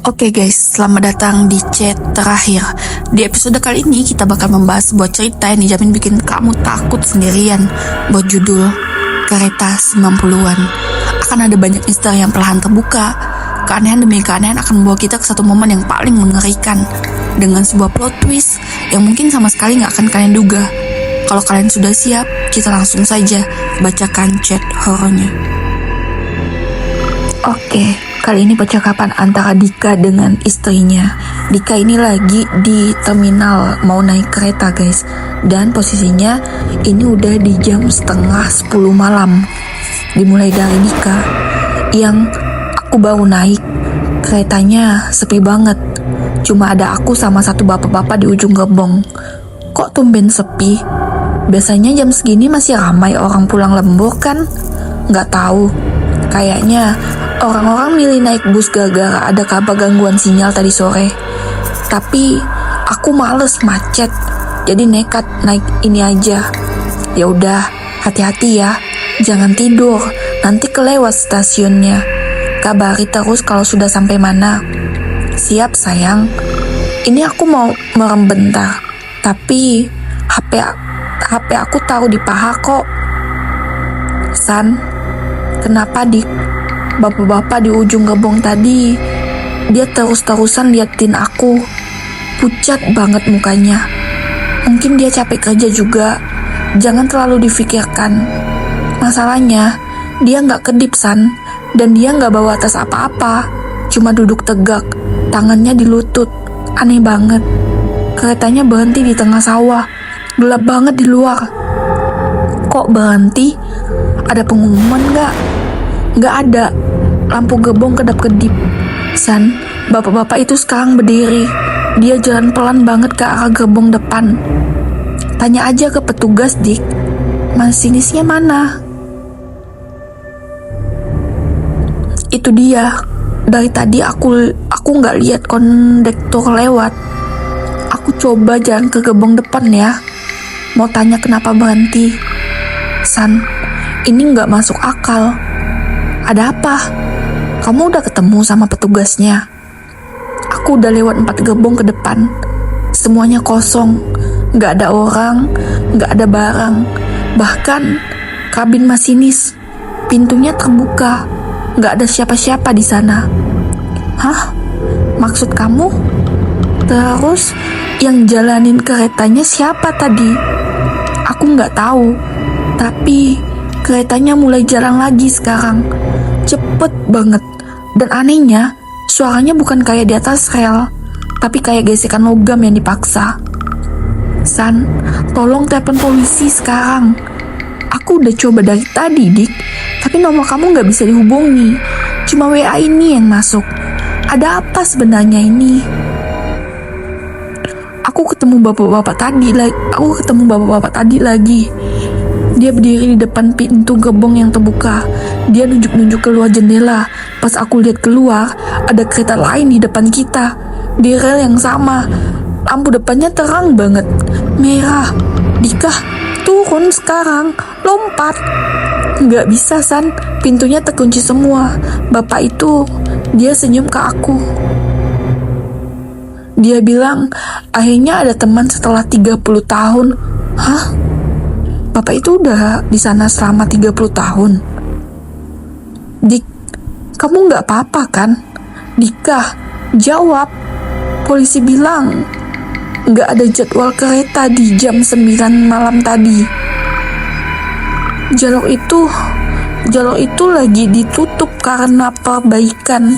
Oke guys, selamat datang di chat terakhir. Di episode kali ini kita bakal membahas sebuah cerita yang dijamin bikin kamu takut sendirian. Berjudul Kereta 90-an. Akan ada banyak misteri yang perlahan terbuka. Keanehan demi keanehan akan membawa kita ke satu momen yang paling mengerikan, dengan sebuah plot twist yang mungkin sama sekali gak akan kalian duga. Kalau kalian sudah siap, kita langsung saja bacakan chat horornya. Oke, kali ini percakapan antara Dika dengan istrinya. Dika ini lagi di terminal mau naik kereta guys. Dan posisinya ini udah di jam setengah 10 malam. Dimulai dari Dika yang aku baru naik. Keretanya sepi banget. Cuma ada aku sama satu bapak-bapak di ujung gerbong. Kok tumben sepi? Biasanya jam segini masih ramai orang pulang lembur kan? Nggak tahu. Kayaknya orang-orang milih naik bus gara-gara ada kabar gangguan sinyal tadi sore. Tapi aku males macet, jadi nekat naik ini aja. Ya udah, hati-hati ya, jangan tidur, nanti kelewat stasiunnya. Kabari terus kalau sudah sampai mana. Siap sayang. Ini aku mau merem bentar, tapi HP aku taruh di paha kok. San, kenapa Dik? Bapak-bapak di ujung gerbong tadi, dia terus-terusan liatin aku. Pucat banget mukanya. Mungkin dia capek kerja juga. Jangan terlalu difikirkan. Masalahnya, dia gak kedip San. Dan dia gak bawa tas apa-apa. Cuma duduk tegak, tangannya di lutut. Aneh banget. Keretanya berhenti di tengah sawah. Gelap banget di luar. Kok berhenti? Ada pengumuman gak? Gak ada. Lampu gerbong kedap-kedip. San, bapak-bapak itu sekarang berdiri. Dia jalan pelan banget ke arah gerbong depan. Tanya aja ke petugas, Dik. Masinisnya mana? Itu dia. Dari tadi aku gak lihat kondektor lewat. Aku coba jalan ke gerbong depan ya. Mau tanya kenapa berhenti. San, ini gak masuk akal. Ada apa? Kamu udah ketemu sama petugasnya? Aku udah lewat 4 gerbong ke depan. Semuanya kosong. Gak ada orang, gak ada barang. Bahkan kabin masinis, pintunya terbuka. Gak ada siapa-siapa di sana. Hah? Maksud kamu? Terus yang jalanin keretanya siapa tadi? Aku gak tahu. Tapi keretanya mulai jalan lagi sekarang. Cepet banget. Dan anehnya, suaranya bukan kayak di atas rel, tapi kayak gesekan logam yang dipaksa. San, tolong telepon polisi sekarang. Aku udah coba dari tadi, Dik. Tapi nomor kamu gak bisa dihubungi. Cuma WA ini yang masuk. Ada apa sebenarnya ini? Aku ketemu bapak-bapak tadi lagi. Dia berdiri di depan pintu gerbong yang terbuka. Dia nunjuk-nunjuk keluar jendela. Pas aku lihat keluar, ada kereta lain di depan kita. Di rel yang sama. Lampu depannya terang banget. Merah. Dika, turun sekarang. Lompat. Nggak bisa, San. Pintunya terkunci semua. Bapak itu, dia senyum ke aku. Dia bilang, akhirnya ada teman setelah 30 tahun. Hah? Bapak itu udah di sana selama 30 tahun. Dik, kamu gak apa-apa kan? Dika, jawab. Polisi bilang gak ada jadwal kereta di jam 9 malam tadi. Jalur itu lagi ditutup karena perbaikan.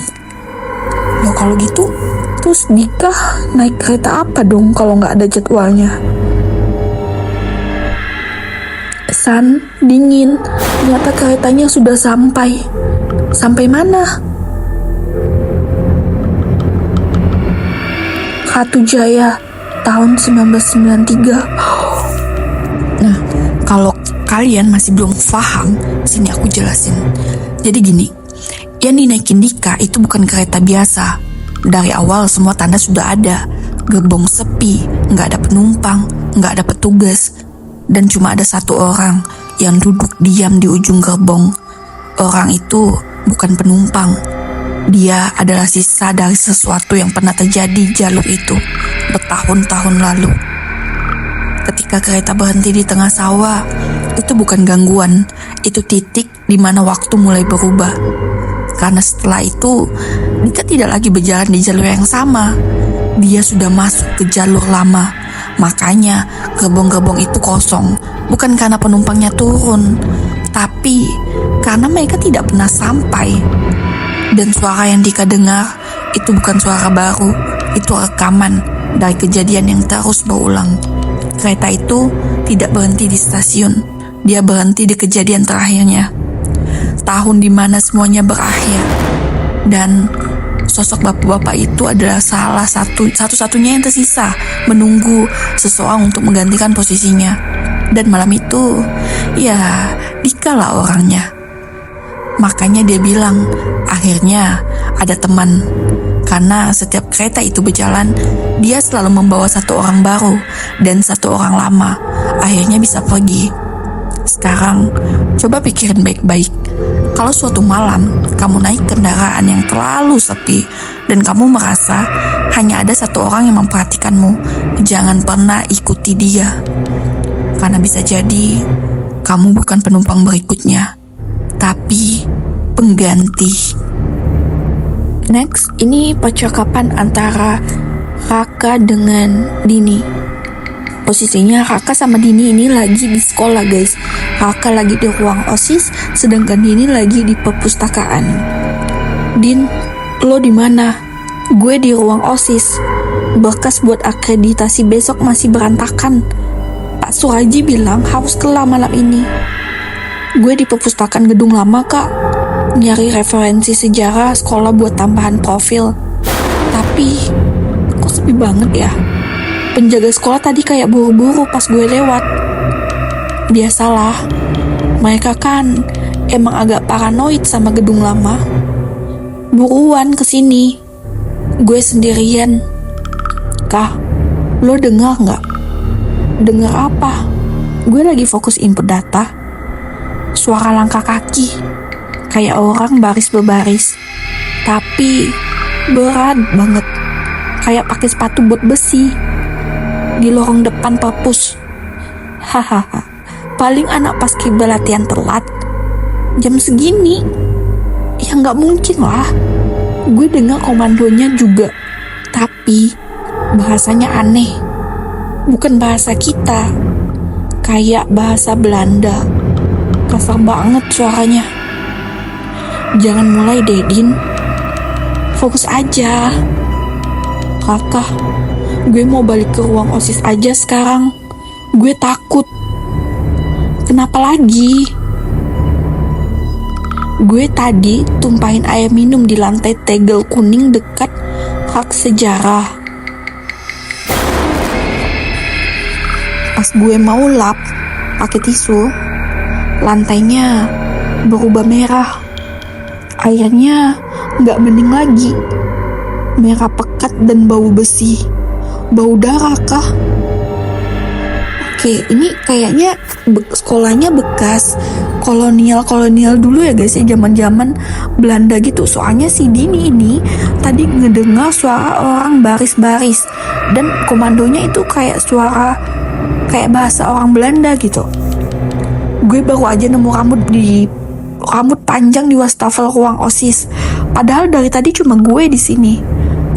Loh kalau gitu, terus Dika naik kereta apa dong kalau gak ada jadwalnya? San, dingin. Ternyata keretanya sudah sampai. Sampai mana? Ratu Jaya, tahun 1993. Nah, kalau kalian masih belum paham, sini aku jelasin. Jadi gini, yang dinaikin Dika itu bukan kereta biasa. Dari awal semua tanda sudah ada. Gerbong sepi, gak ada penumpang, gak ada petugas. Dan cuma ada satu orang yang duduk diam di ujung gerbong. Orang itu bukan penumpang. Dia adalah sisa dari sesuatu yang pernah terjadi di jalur itu bertahun-tahun lalu. Ketika kereta berhenti di tengah sawah, itu bukan gangguan, itu titik di mana waktu mulai berubah. Karena setelah itu, Dika tidak lagi berjalan di jalur yang sama. Dia sudah masuk ke jalur lama. Makanya gerbong-gerbong itu kosong, bukan karena penumpangnya turun, tapi karena mereka tidak pernah sampai. Dan suara yang Dika dengar itu bukan suara baru, itu rekaman dari kejadian yang terus berulang. Kereta itu tidak berhenti di stasiun, dia berhenti di kejadian terakhirnya. Tahun di mana semuanya berakhir. Dan sosok bapak-bapak itu adalah satu-satunya yang tersisa menunggu seseorang untuk menggantikan posisinya. Dan malam itu, ya Dika lah orangnya. Makanya dia bilang, akhirnya ada teman. Karena setiap kereta itu berjalan, dia selalu membawa satu orang baru dan satu orang lama. Akhirnya bisa pergi. Sekarang, coba pikirin baik-baik. Kalau suatu malam kamu naik kendaraan yang terlalu sepi dan kamu merasa hanya ada satu orang yang memperhatikanmu, jangan pernah ikuti dia. Karena bisa jadi kamu bukan penumpang berikutnya, tapi pengganti. Next, ini percakapan antara Raka dengan Dini. Posisinya Raka sama Dini ini lagi di sekolah, guys. Raka lagi di ruang OSIS, sedangkan Dini lagi di perpustakaan. Din, lo di mana? Gue di ruang OSIS. Berkas buat akreditasi besok masih berantakan. Pak Suraji bilang harus kelar malam ini. Gue di perpustakaan gedung lama, Kak. Nyari referensi sejarah sekolah buat tambahan profil. Tapi, kok sepi banget ya? Penjaga sekolah tadi kayak buru-buru pas gue lewat. Biasalah, mereka kan emang agak paranoid sama gedung lama. Buruan kesini. Gue sendirian. Kah, lo dengar nggak? Dengar apa? Gue lagi fokus input data. Suara langkah kaki, kayak orang baris berbaris. Tapi berat banget, kayak pakai sepatu bot besi. Di lorong depan perpus. Hahaha, paling anak paskibra latihan telat. Jam segini? Ya nggak mungkin lah. Gue dengar komandonya juga, tapi bahasanya aneh. Bukan bahasa kita, kayak bahasa Belanda. Kasar banget suaranya. Jangan mulai deh, Din. Fokus aja. Kakak, gue mau balik ke ruang OSIS aja sekarang. Gue takut. Kenapa lagi? Gue tadi tumpahin air minum di lantai tegel kuning dekat rak sejarah. Pas gue mau lap pakai tisu, lantainya berubah merah. Airnya gak bening lagi. Merah pekat dan bau besi. Bau darah kah? Oke, ini kayaknya sekolahnya bekas kolonial dulu ya guys ya, zaman-zaman Belanda gitu. Soalnya si Dini ini tadi ngedengar suara orang baris-baris dan komandonya itu kayak suara kayak bahasa orang Belanda gitu. Gue baru aja nemu rambut panjang di wastafel ruang OSIS. Padahal dari tadi cuma gue di sini.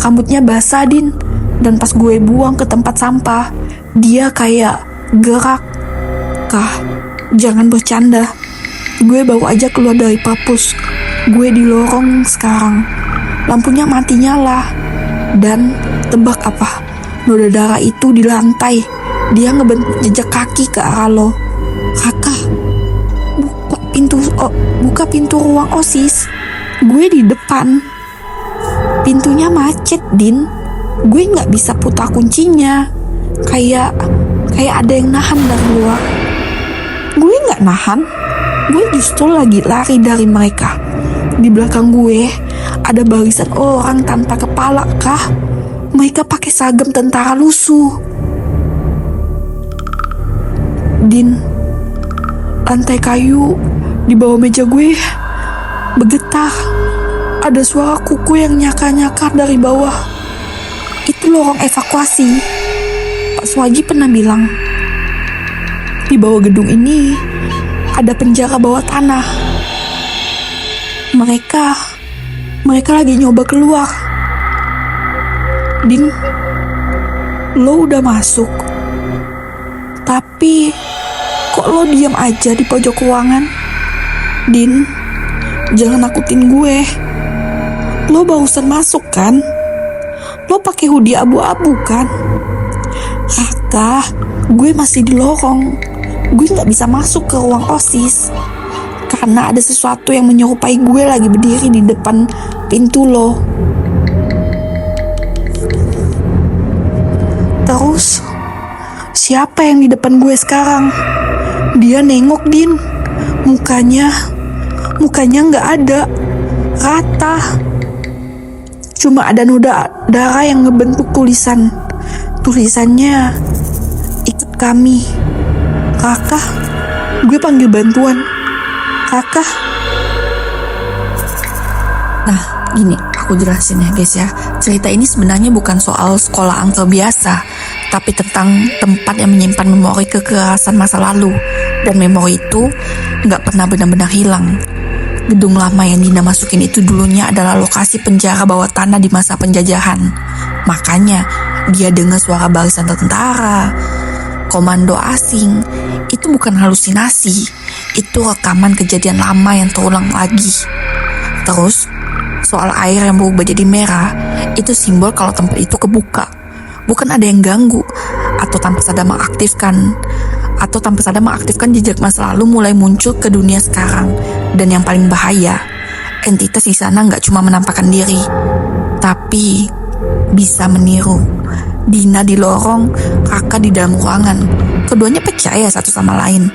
Rambutnya basah, Din. Dan pas gue buang ke tempat sampah, dia kayak gerak. Kah, jangan bercanda. Gue baru aja keluar dari perpus. Gue di lorong sekarang. Lampunya mati nyala. Dan tebak apa? Noda darah itu di lantai. Dia ngebentuk jejak kaki ke arah lo. Kakak, buka pintu ruang OSIS. Gue di depan. Pintunya macet, Din. Gue nggak bisa putar kuncinya. Kayak ada yang nahan dari luar. Gue nggak nahan. Gue justru lagi lari dari mereka. Di belakang gue ada barisan orang tanpa kepala kah? Mereka pakai seragam tentara lusuh. Din, lantai kayu di bawah meja gue bergetar. ada suara kuku yang nyakar-nyakar dari bawah. Itu lorong evakuasi. Pak Suwaji pernah bilang, di bawah gedung ini ada penjara bawah tanah. Mereka lagi nyoba keluar. Din, lo udah masuk. Tapi kok lo diam aja di pojok ruangan? Din, jangan nakutin gue. Lo barusan masuk kan? Lo pakai hoodie abu-abu kan? Raka, gue masih di lorong. Gue gak bisa masuk ke ruang OSIS karena ada sesuatu yang menyerupai gue lagi berdiri di depan pintu lo. Terus, siapa yang di depan gue sekarang? Dia nengok, Din. Mukanya nggak ada, rata. Cuma ada noda darah yang ngebentuk tulisannya ikut kami. Raka, gue panggil bantuan. Raka. Nah, gini, aku jelasin ya guys ya. Cerita ini sebenarnya bukan soal sekolah angker biasa, tapi tentang tempat yang menyimpan memori kekerasan masa lalu. Dan memori itu nggak pernah benar-benar hilang. Gedung lama yang Dina masukin itu dulunya adalah lokasi penjara bawah tanah di masa penjajahan. Makanya dia dengar suara barisan tentara, komando asing. Itu bukan halusinasi, itu rekaman kejadian lama yang terulang lagi. Terus soal air yang berubah jadi merah, itu simbol kalau tempat itu kebuka. Bukan ada yang ganggu atau tanpa sadar mengaktifkan jejak masa lalu mulai muncul ke dunia sekarang. Dan yang paling bahaya, entitas di sana nggak cuma menampakkan diri, tapi bisa meniru. Dina di lorong, Raka di dalam ruangan. Keduanya percaya satu sama lain.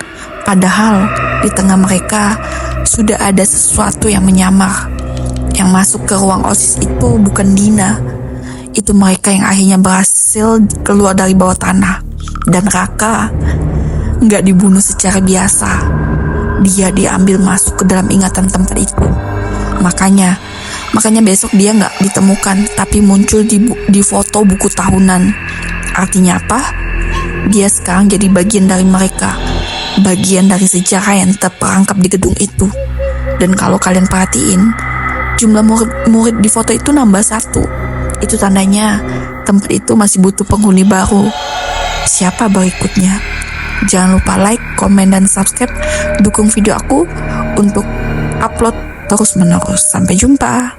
Padahal di tengah mereka sudah ada sesuatu yang menyamar. Yang masuk ke ruang OSIS itu bukan Dina. Itu mereka yang akhirnya berhasil keluar dari bawah tanah. Dan Raka nggak dibunuh secara biasa. Dia diambil masuk ke dalam ingatan tempat itu. Makanya besok dia nggak ditemukan, tapi muncul di foto buku tahunan. Artinya apa? Dia sekarang jadi bagian dari mereka, bagian dari sejarah yang terperangkap di gedung itu. Dan kalau kalian perhatiin, jumlah murid di foto itu nambah 1. Itu tandanya tempat itu masih butuh penghuni baru. Siapa berikutnya? Jangan lupa like, komen, dan subscribe. Dukung video aku untuk upload terus-menerus. Sampai jumpa.